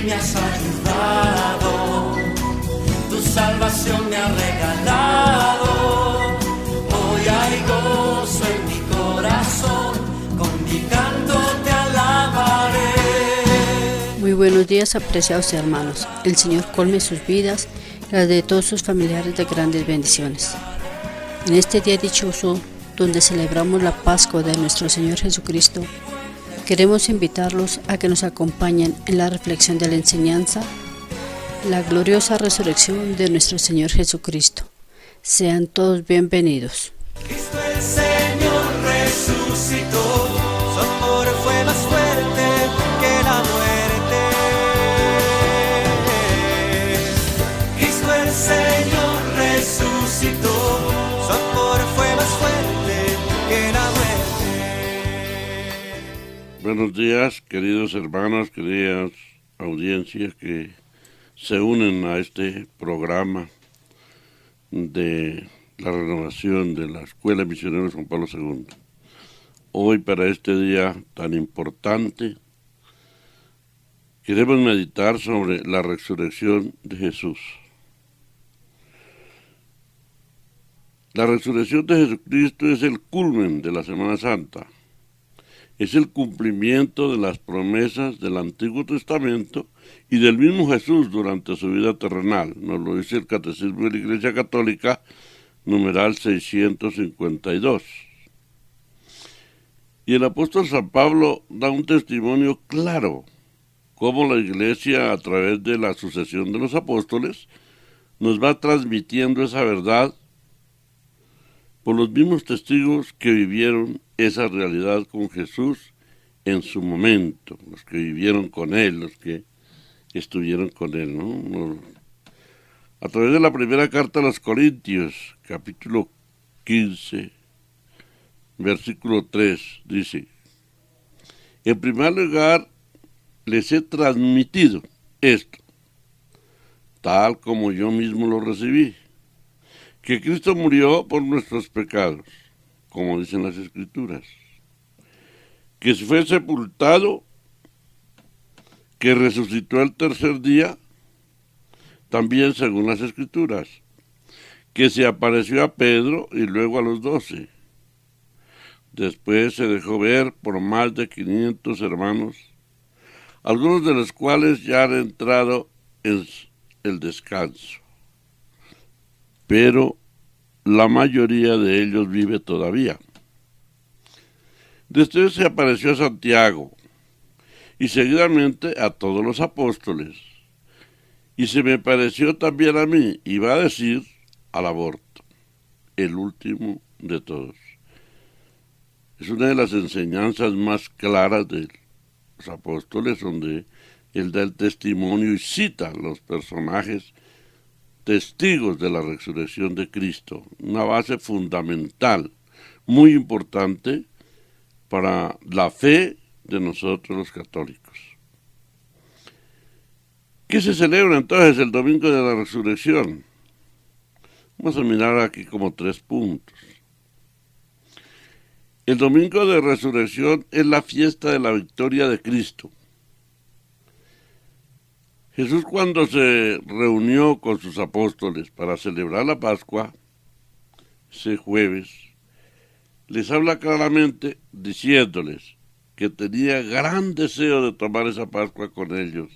me has ayudado, tu salvación me ha regalado. Hoy hay gozo en mi corazón, con mi canto te alabaré. Muy buenos días, apreciados hermanos. El Señor colme sus vidas y las de todos sus familiares de grandes bendiciones. En este día dichoso, donde celebramos la Pascua de nuestro Señor Jesucristo, queremos invitarlos a que nos acompañen en la reflexión de la enseñanza, la gloriosa resurrección de nuestro Señor Jesucristo. Sean todos bienvenidos. Cristo el Señor resucitó, su amor fue más fuerte que la muerte. Cristo el Señor resucitó, su amor fue más fuerte que la muerte. Buenos días, queridos hermanos, queridas audiencias que se unen a este programa de la renovación de la Escuela Misionera Juan Pablo II. Hoy, para este día tan importante, queremos meditar sobre la resurrección de Jesús. La resurrección de Jesucristo es el culmen de la Semana Santa. Es el cumplimiento de las promesas del Antiguo Testamento y del mismo Jesús durante su vida terrenal. Nos lo dice el Catecismo de la Iglesia Católica, numeral 652. Y el apóstol San Pablo da un testimonio claro, cómo la Iglesia, a través de la sucesión de los apóstoles, nos va transmitiendo esa verdad por los mismos testigos que vivieron esa realidad con Jesús en su momento, los que vivieron con Él, los que estuvieron con Él, ¿no? A través de la primera carta a los Corintios, capítulo 15, versículo 3, dice: en primer lugar, les he transmitido esto, tal como yo mismo lo recibí, que Cristo murió por nuestros pecados, como dicen las Escrituras, que fue sepultado, que resucitó el tercer día, también según las Escrituras, que se apareció a Pedro y luego a los 12. Después se dejó ver por más de 500 hermanos, algunos de los cuales ya han entrado en el descanso, pero la mayoría de ellos vive todavía. Después se apareció a Santiago y seguidamente a todos los apóstoles, y se me pareció también a mí, y va a decir al aborto, el último de todos. Es una de las enseñanzas más claras de los apóstoles, donde él da el testimonio y cita los personajes testigos de la resurrección de Cristo, una base fundamental, muy importante para la fe de nosotros los católicos. ¿Qué se celebra entonces el domingo de la resurrección? Vamos a mirar aquí como 3 puntos. El domingo de resurrección es la fiesta de la victoria de Cristo. Jesús, cuando se reunió con sus apóstoles para celebrar la Pascua, ese jueves, les habla claramente diciéndoles que tenía gran deseo de tomar esa Pascua con ellos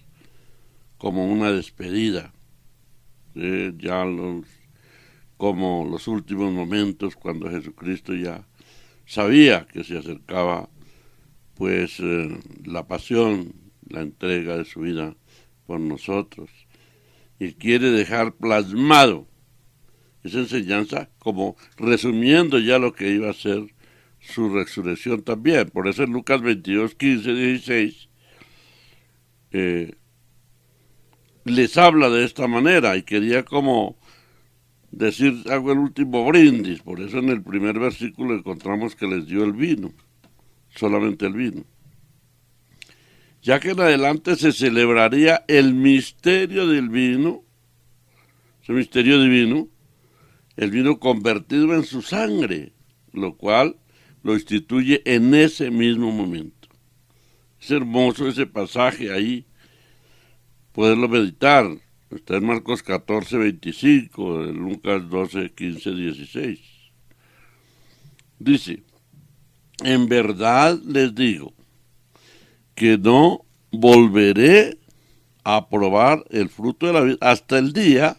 como una despedida, como los últimos momentos cuando Jesucristo ya sabía que se acercaba la pasión, la entrega de su vida por nosotros, y quiere dejar plasmado esa enseñanza como resumiendo ya lo que iba a ser su resurrección también. Por eso en Lucas 22, 15, 16 les habla de esta manera, y quería como decir, hago el último brindis. Por eso en el primer versículo encontramos que les dio el vino, solamente el vino, ya que en adelante se celebraría el misterio del vino, ese misterio divino, el vino convertido en su sangre, lo cual lo instituye en ese mismo momento. Es hermoso ese pasaje ahí, poderlo meditar. Está en Marcos 14, 25, en Lucas 12, 15, 16. Dice, en verdad les digo que no volveré a probar el fruto de la vida hasta el día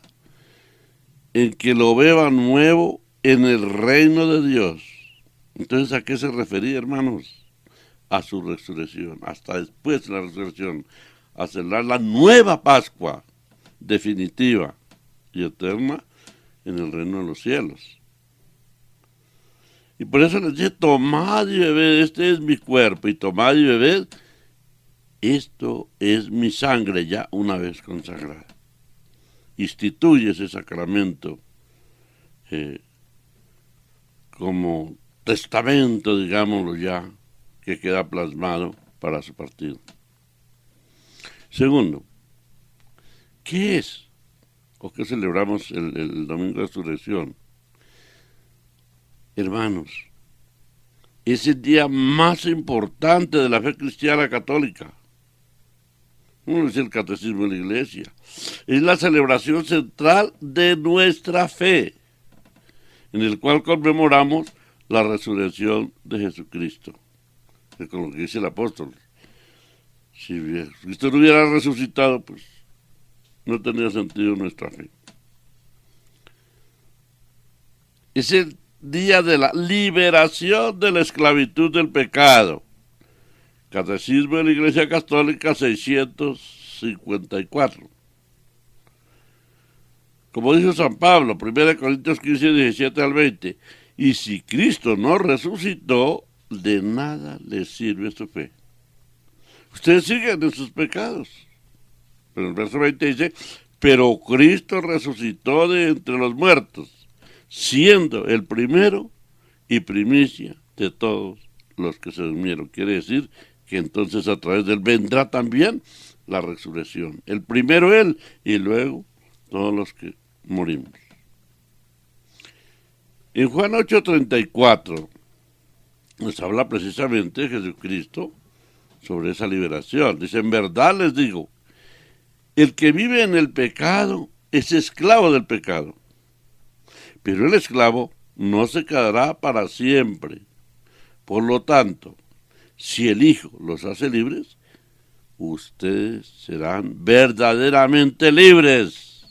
en que lo beba nuevo en el reino de Dios. Entonces, ¿a qué se refería, hermanos? A su resurrección, hasta después de la resurrección, a celebrar la nueva Pascua definitiva y eterna en el reino de los cielos. Y por eso les dice, tomad y bebed, este es mi cuerpo, y tomad y bebed, esto es mi sangre ya una vez consagrada. Instituye ese sacramento como testamento, digámoslo ya, que queda plasmado para su partido. Segundo, ¿qué es? ¿O qué celebramos el domingo de resurrección? Hermanos, es el día más importante de la fe cristiana católica. No es el catecismo de la Iglesia. Es la celebración central de nuestra fe, en el cual conmemoramos la resurrección de Jesucristo. Es con lo que dice el apóstol. Si Cristo no hubiera resucitado, pues no tenía sentido nuestra fe. Es el día de la liberación de la esclavitud del pecado. Catecismo de la Iglesia Católica 654. Como dijo San Pablo, 1 Corintios 15, 17 al 20, y si Cristo no resucitó, de nada les sirve su fe. Ustedes siguen en sus pecados. Pero el verso 20 dice, pero Cristo resucitó de entre los muertos, siendo el primero y primicia de todos los que se durmieron. Quiere decir que entonces a través de él vendrá también la resurrección. El primero él y luego todos los que morimos. En Juan 8:34 nos habla precisamente Jesucristo sobre esa liberación. Dice, en verdad les digo, el que vive en el pecado es esclavo del pecado. Pero el esclavo no se quedará para siempre. Por lo tanto, si el Hijo los hace libres, ustedes serán verdaderamente libres.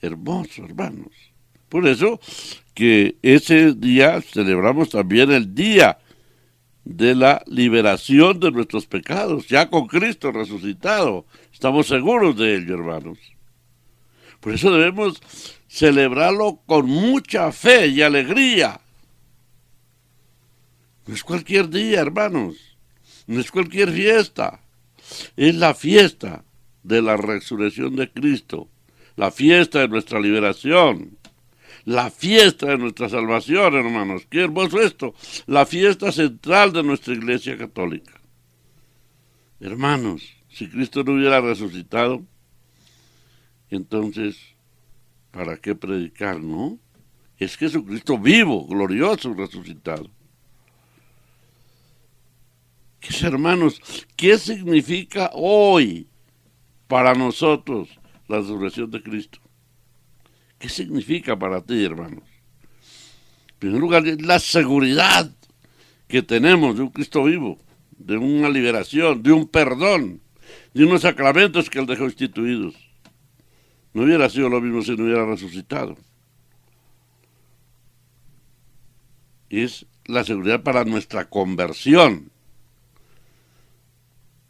Hermoso, hermanos. Por eso que ese día celebramos también el día de la liberación de nuestros pecados, ya con Cristo resucitado. Estamos seguros de ello, hermanos. Por eso debemos celebrarlo con mucha fe y alegría. No es cualquier día, hermanos. No es cualquier fiesta. Es la fiesta de la resurrección de Cristo. La fiesta de nuestra liberación. La fiesta de nuestra salvación, hermanos. Qué hermoso esto. La fiesta central de nuestra Iglesia Católica. Hermanos, si Cristo no hubiera resucitado, entonces, ¿para qué predicar, no? Es Jesucristo vivo, glorioso, resucitado. Hermanos, ¿qué significa hoy para nosotros la resurrección de Cristo? ¿Qué significa para ti, hermanos? En primer lugar, es la seguridad que tenemos de un Cristo vivo, de una liberación, de un perdón, de unos sacramentos que Él dejó instituidos. No hubiera sido lo mismo si no hubiera resucitado. Es la seguridad para nuestra conversión.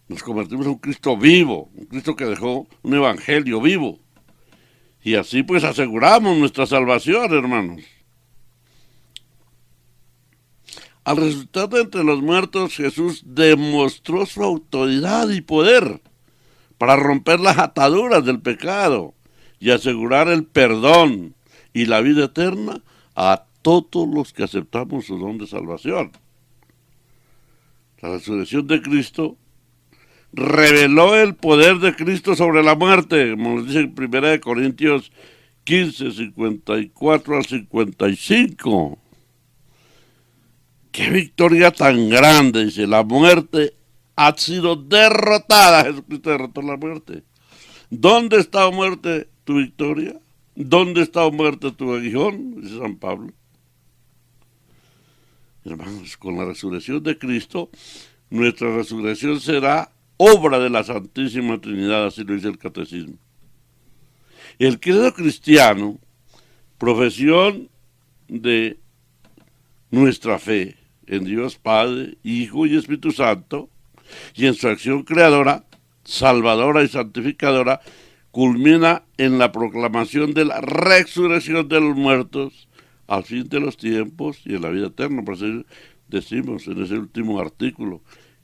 Nos convertimos en un Cristo vivo, un Cristo que dejó un evangelio vivo. Y así pues aseguramos nuestra salvación, hermanos. Al resucitar de entre los muertos, Jesús demostró su autoridad y poder para romper las ataduras del pecado y asegurar el perdón y la vida eterna a todos los que aceptamos su don de salvación. La resurrección de Cristo reveló el poder de Cristo sobre la muerte, como nos dice en 1 Corintios 15, 54 al 55. ¡Qué victoria tan grande! Dice, la muerte ha sido derrotada. Jesucristo derrotó la muerte. ¿Dónde está, muerte, tu victoria? ¿Dónde está, muerte, tu aguijón? Dice San Pablo. Hermanos, con la resurrección de Cristo, nuestra resurrección será obra de la Santísima Trinidad, así lo dice el Catecismo. El credo cristiano, profesión de nuestra fe en Dios Padre, Hijo y Espíritu Santo, y en su acción creadora, salvadora y santificadora, culmina en la proclamación de la resurrección de los muertos al fin de los tiempos y en la vida eterna. Por eso decimos en ese último artículo,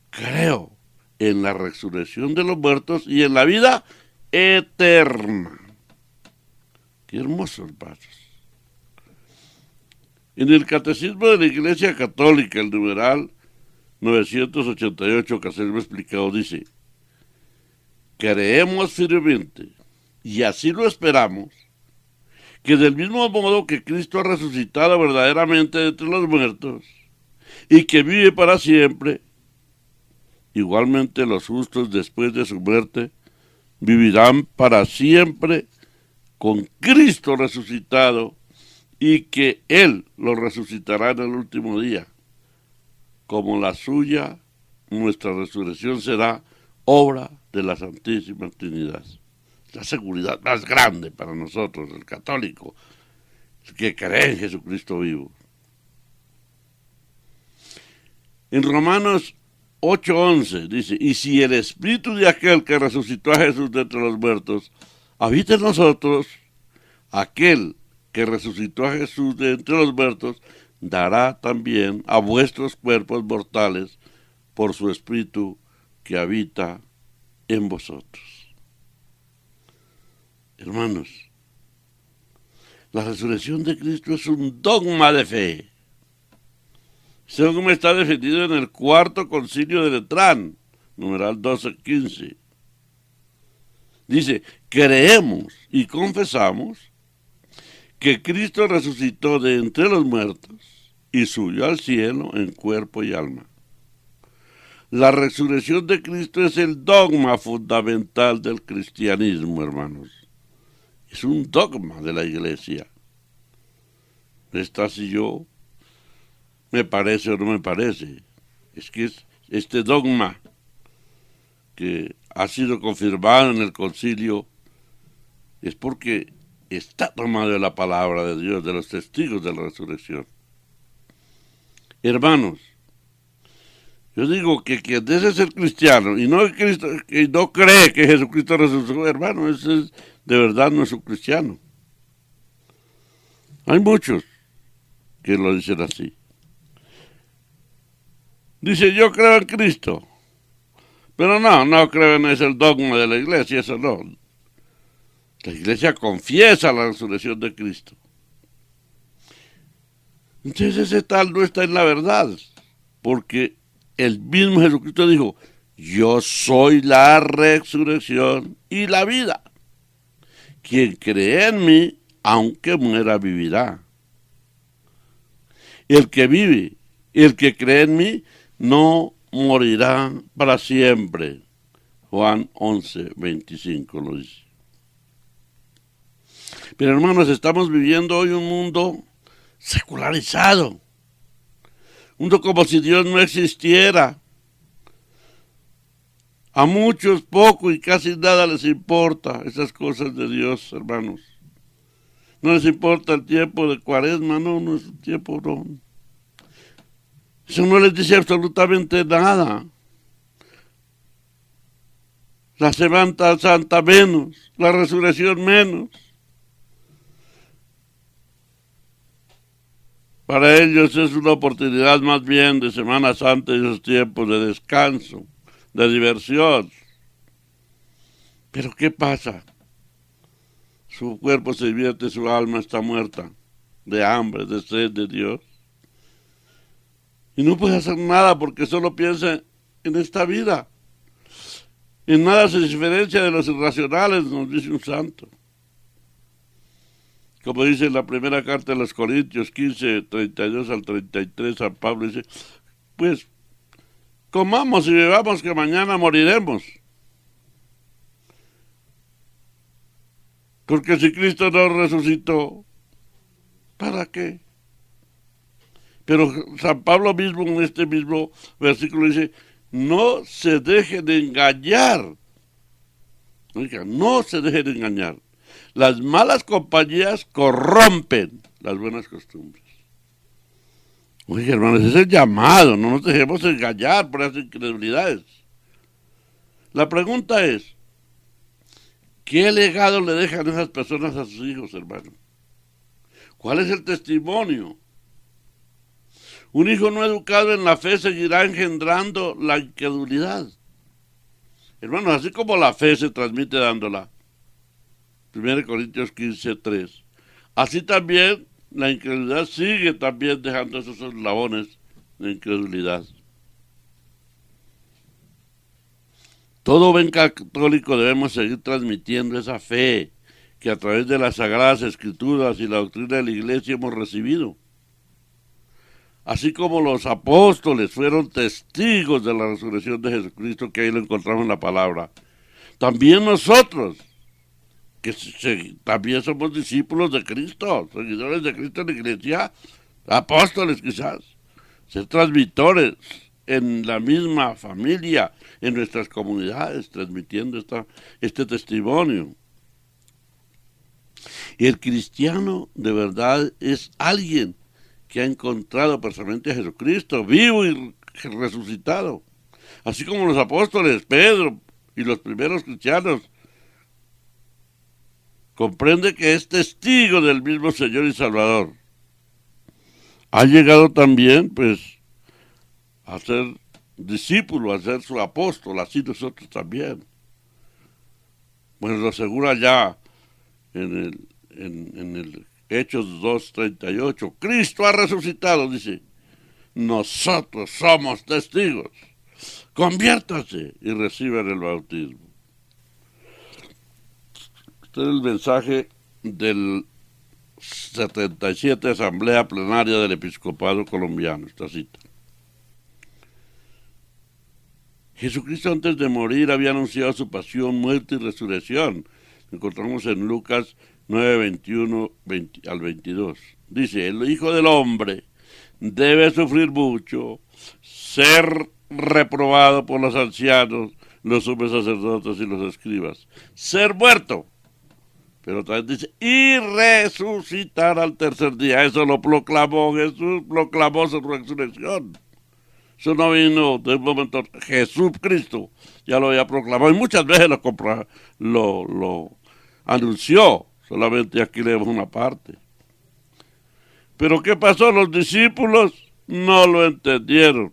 creo en la resurrección de los muertos y en la vida eterna. Qué hermoso, hermanos. En el Catecismo de la Iglesia Católica, el numeral 988, que se me ha explicado, dice: creemos firmemente, y así lo esperamos, que del mismo modo que Cristo ha resucitado verdaderamente de entre los muertos, y que vive para siempre, igualmente los justos después de su muerte vivirán para siempre con Cristo resucitado, y que Él los resucitará en el último día. Como la suya, nuestra resurrección será obra de la Santísima Trinidad. La seguridad más grande para nosotros, el católico, que cree en Jesucristo vivo. En Romanos 8:11 dice: y si el espíritu de aquel que resucitó a Jesús de entre los muertos habita en nosotros, aquel que resucitó a Jesús de entre los muertos dará también a vuestros cuerpos mortales por su espíritu que habita en vosotros. Hermanos, la resurrección de Cristo es un dogma de fe. Ese dogma está defendido en el Cuarto Concilio de Letrán, numeral 1215. Dice: creemos y confesamos que Cristo resucitó de entre los muertos y subió al cielo en cuerpo y alma. La resurrección de Cristo es el dogma fundamental del cristianismo, hermanos. Es un dogma de la Iglesia. Esta si yo me parece o no me parece. Es que es este dogma que ha sido confirmado en el concilio es porque está tomado de la palabra de Dios, de los testigos de la resurrección. Hermanos, yo digo que quien desea ser cristiano y no cree que Jesucristo resucitó, hermano, ese es, de verdad no es un cristiano. Hay muchos que lo dicen así. Dice: yo creo en Cristo, pero no creo en ese dogma de la Iglesia, eso no. La Iglesia confiesa la resurrección de Cristo. Entonces ese tal no está en la verdad, porque el mismo Jesucristo dijo: yo soy la resurrección y la vida. Quien cree en mí, aunque muera, vivirá. El que vive, el que cree en mí, no morirá para siempre. Juan 11:25 lo dice. Pero hermanos, estamos viviendo hoy un mundo secularizado. Un mundo como si Dios no existiera. A muchos poco y casi nada les importa esas cosas de Dios, hermanos. No les importa el tiempo de Cuaresma, no es un tiempo, no. Eso no les dice absolutamente nada. La Semana Santa menos, la resurrección menos. Para ellos es una oportunidad más bien de Semana Santa y esos tiempos de descanso, de diversión. Pero ¿qué pasa? Su cuerpo se divierte, su alma está muerta de hambre, de sed de Dios. Y no puede hacer nada porque solo piensa en esta vida. En nada se diferencia de los irracionales, nos dice un santo. Como dice en la primera carta de los Corintios 15, 32 al 33, San Pablo dice: pues comamos y bebamos que mañana moriremos. Porque si Cristo no resucitó, ¿para qué? Pero San Pablo mismo en este mismo versículo dice, no se dejen de engañar. Oiga, no se dejen de engañar. Las malas compañías corrompen las buenas costumbres. Oiga, hermanos, ese es el llamado, no nos dejemos engañar por esas incredulidades. La pregunta es, ¿qué legado le dejan esas personas a sus hijos, hermano? ¿Cuál es el testimonio? Un hijo no educado en la fe seguirá engendrando la incredulidad. Hermanos, así como la fe se transmite dándola, 1 Corintios 15:3, así también la incredulidad sigue también dejando esos eslabones de incredulidad. Todo buen católico debemos seguir transmitiendo esa fe que a través de las Sagradas Escrituras y la doctrina de la Iglesia hemos recibido. Así como los apóstoles fueron testigos de la resurrección de Jesucristo, que ahí lo encontramos en la palabra, también nosotros, que también somos discípulos de Cristo, seguidores de Cristo en la Iglesia, apóstoles quizás, ser transmitores en la misma familia, en nuestras comunidades, transmitiendo este testimonio. Y el cristiano de verdad es alguien que ha encontrado personalmente a Jesucristo, vivo y resucitado. Así como los apóstoles, Pedro y los primeros cristianos, comprende que es testigo del mismo Señor y Salvador. Ha llegado también, pues, a ser discípulo, a ser su apóstol, así nosotros también. Bueno, lo asegura ya en el Hechos 2:38. Cristo ha resucitado, dice. Nosotros somos testigos. Conviértase y reciban el bautismo. Este es el mensaje del 77 Asamblea Plenaria del Episcopado Colombiano, esta cita. Jesucristo antes de morir había anunciado su pasión, muerte y resurrección. Encontramos en Lucas 9:21 al 22. Dice, el Hijo del Hombre debe sufrir mucho, ser reprobado por los ancianos, los sumos sacerdotes y los escribas, ser muerto. Pero también dice, y resucitar al tercer día. Eso lo proclamó Jesús, proclamó su resurrección. Eso no vino de un momento, Jesucristo ya lo había proclamado y muchas veces lo anunció, solamente aquí leemos una parte. Pero ¿qué pasó? Los discípulos no lo entendieron.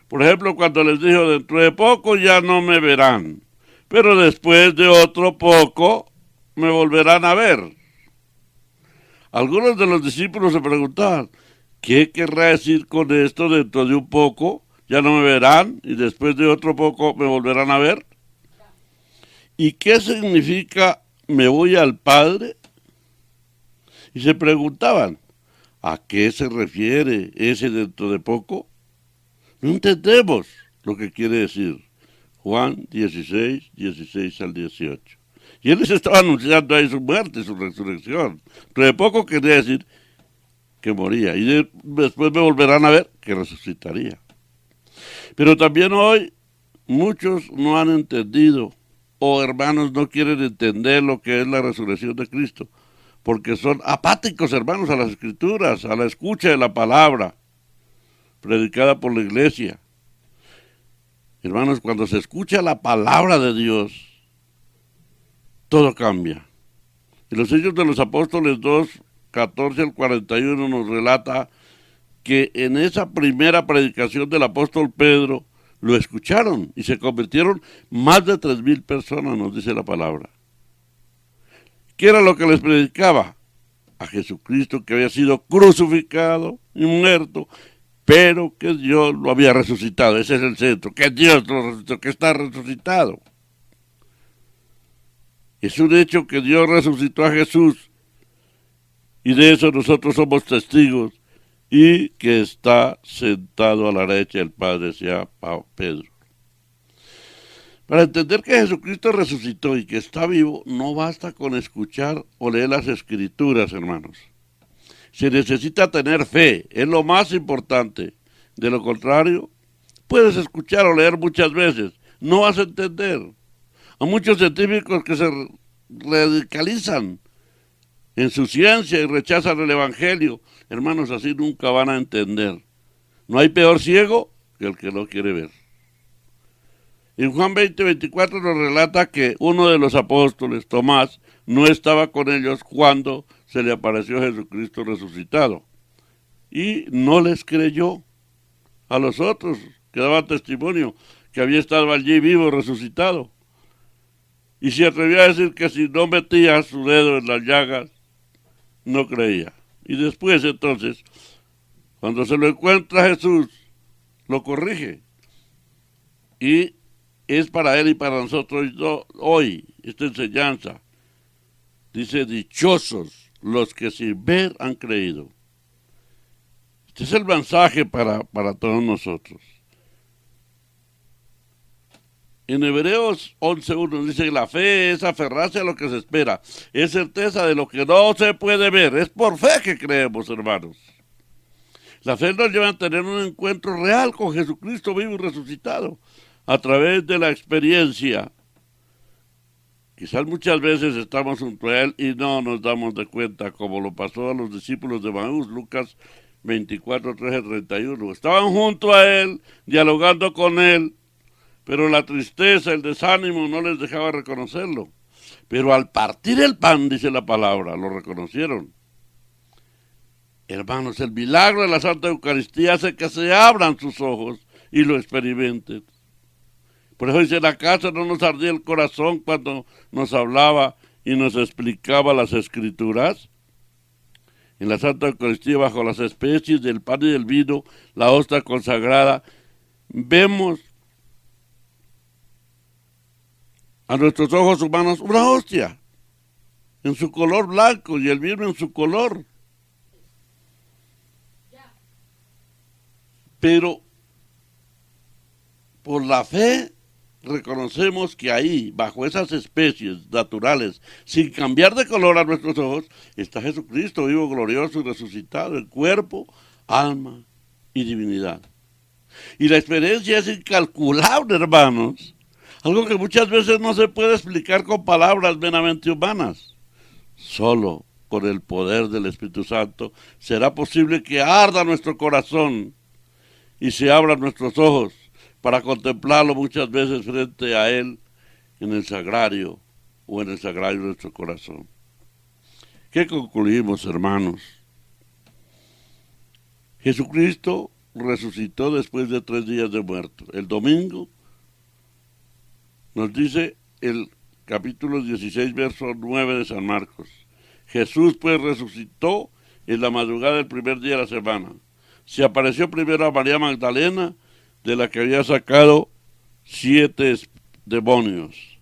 Por ejemplo, cuando les dijo, dentro de poco ya no me verán, pero después de otro poco me volverán a ver. Algunos de los discípulos se preguntaban, ¿qué querrá decir con esto? Dentro de un poco ya no me verán y después de otro poco me volverán a ver. ¿Y qué significa me voy al Padre? Y se preguntaban, ¿a qué se refiere ese dentro de poco? No entendemos lo que quiere decir. Juan 16 al 18. Y él les estaba anunciando ahí su muerte, su resurrección. Dentro de poco quería decir que moría. Y después me volverán a ver que resucitaría. Pero también hoy muchos no han entendido, o hermanos no quieren entender lo que es la resurrección de Cristo, porque son apáticos, hermanos, a las Escrituras, a la escucha de la palabra predicada por la iglesia. Hermanos, cuando se escucha la palabra de Dios, todo cambia. Y los Hechos de los Apóstoles 2:14 al 41 nos relata que en esa primera predicación del apóstol Pedro lo escucharon y se convirtieron más de 3,000 personas, nos dice la palabra. ¿Qué era lo que les predicaba? A Jesucristo que había sido crucificado y muerto, pero que Dios lo había resucitado. Ese es el centro, que Dios lo resucitó, que está resucitado. Es un hecho que Dios resucitó a Jesús y de eso nosotros somos testigos y que está sentado a la derecha del Padre, sea Pedro. Para entender que Jesucristo resucitó y que está vivo, no basta con escuchar o leer las Escrituras, hermanos. Se necesita tener fe, es lo más importante. De lo contrario, puedes escuchar o leer muchas veces, no vas a entender. Hay muchos científicos que se radicalizan en su ciencia y rechazan el Evangelio. Hermanos, así nunca van a entender. No hay peor ciego que el que no quiere ver. En Juan 20:24 nos relata que uno de los apóstoles, Tomás, no estaba con ellos cuando se le apareció Jesucristo resucitado. Y no les creyó a los otros que daban testimonio que había estado allí vivo, resucitado. Y se atrevió a decir que si no metía su dedo en las llagas, no creía. Y después entonces, cuando se lo encuentra Jesús, lo corrige. Y es para él y para nosotros hoy esta enseñanza. Dice, dichosos los que sin ver han creído. Este es el mensaje para todos nosotros. En Hebreos 11:1 dice, la fe es aferrarse a lo que se espera, es certeza de lo que no se puede ver, es por fe que creemos, hermanos. La fe nos lleva a tener un encuentro real con Jesucristo vivo y resucitado, a través de la experiencia. Quizás muchas veces estamos junto a Él y no nos damos de cuenta, como lo pasó a los discípulos de Maús, Lucas 24:13-31. Estaban junto a Él, dialogando con Él, pero la tristeza, el desánimo no les dejaba reconocerlo. Pero al partir el pan, dice la palabra, lo reconocieron. Hermanos, el milagro de la Santa Eucaristía hace que se abran sus ojos y lo experimenten. Por eso dice, la casa no nos ardía el corazón cuando nos hablaba y nos explicaba las Escrituras. En la Santa Eucaristía, bajo las especies del pan y del vino, la hostia consagrada, vemos a nuestros ojos humanos una hostia en su color blanco y el vino en su color. Pero por la fe reconocemos que ahí, bajo esas especies naturales, sin cambiar de color a nuestros ojos, está Jesucristo vivo, glorioso y resucitado en cuerpo, alma y divinidad. Y la experiencia es incalculable, hermanos. Algo que muchas veces no se puede explicar con palabras meramente humanas. Solo con el poder del Espíritu Santo será posible que arda nuestro corazón y se abran nuestros ojos para contemplarlo muchas veces frente a Él en el sagrario o en el sagrario de nuestro corazón. ¿Qué concluimos, hermanos? Jesucristo resucitó después de 3 días de muerto. El domingo nos dice el capítulo 16, verso 9 de San Marcos. Jesús pues resucitó en la madrugada del primer día de la semana. Se apareció primero a María Magdalena, de la que había sacado 7 demonios.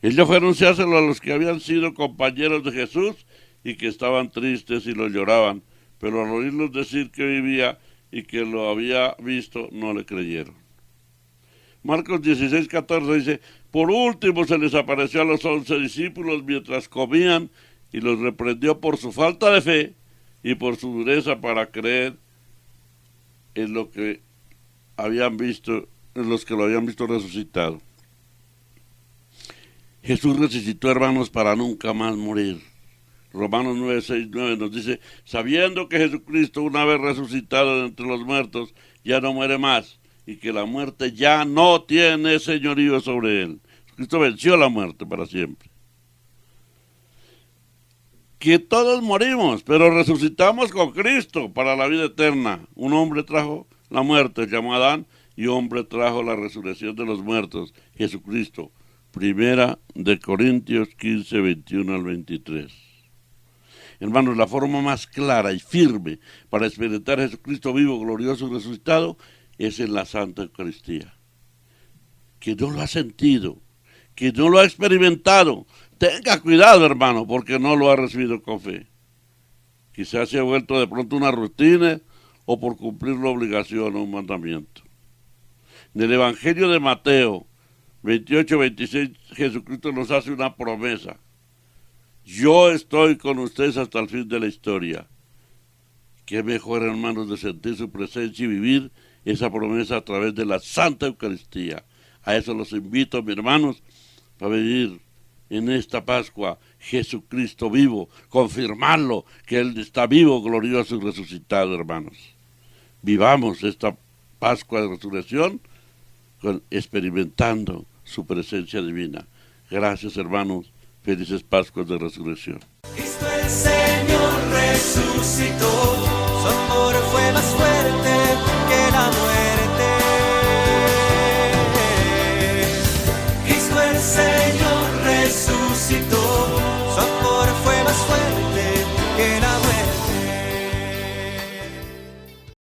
Ella fue a anunciárselo a los que habían sido compañeros de Jesús y que estaban tristes y lo lloraban, pero al oírlos decir que vivía y que lo había visto, no le creyeron. Marcos 16:14 dice, por último se les apareció a los 11 discípulos mientras comían y los reprendió por su falta de fe y por su dureza para creer en lo que habían visto, en los que lo habían visto resucitado. Jesús resucitó, hermanos, para nunca más morir. Romanos 9:6-9 nos dice, sabiendo que Jesucristo, una vez resucitado de entre los muertos, ya no muere más, y que la muerte ya no tiene señorío sobre él. Cristo venció la muerte para siempre. Que todos morimos, pero resucitamos con Cristo para la vida eterna. Un hombre trajo la muerte, llamó a Adán, y hombre trajo la resurrección de los muertos, Jesucristo. Primera de Corintios 15:21-23. Hermanos, la forma más clara y firme para experimentar a Jesucristo vivo, glorioso y resucitado es en la Santa Eucaristía. Que no lo ha sentido, que no lo ha experimentado, tenga cuidado, hermano, porque no lo ha recibido con fe. Quizás se ha vuelto de pronto una rutina o por cumplir la obligación o un mandamiento. En el Evangelio de Mateo 28-26, Jesucristo nos hace una promesa. Yo estoy con ustedes hasta el fin de la historia. Qué mejor, hermanos, de sentir su presencia y vivir esa promesa a través de la Santa Eucaristía. A eso los invito, mis hermanos, a vivir en esta Pascua Jesucristo vivo, confirmarlo, que Él está vivo, glorioso y resucitado, hermanos. Vivamos esta Pascua de Resurrección experimentando su presencia divina. Gracias, hermanos. Felices Pascuas de Resurrección. Cristo el Señor resucitó, su amor fue más fuerte que la muerte. Cristo el Señor resucitó.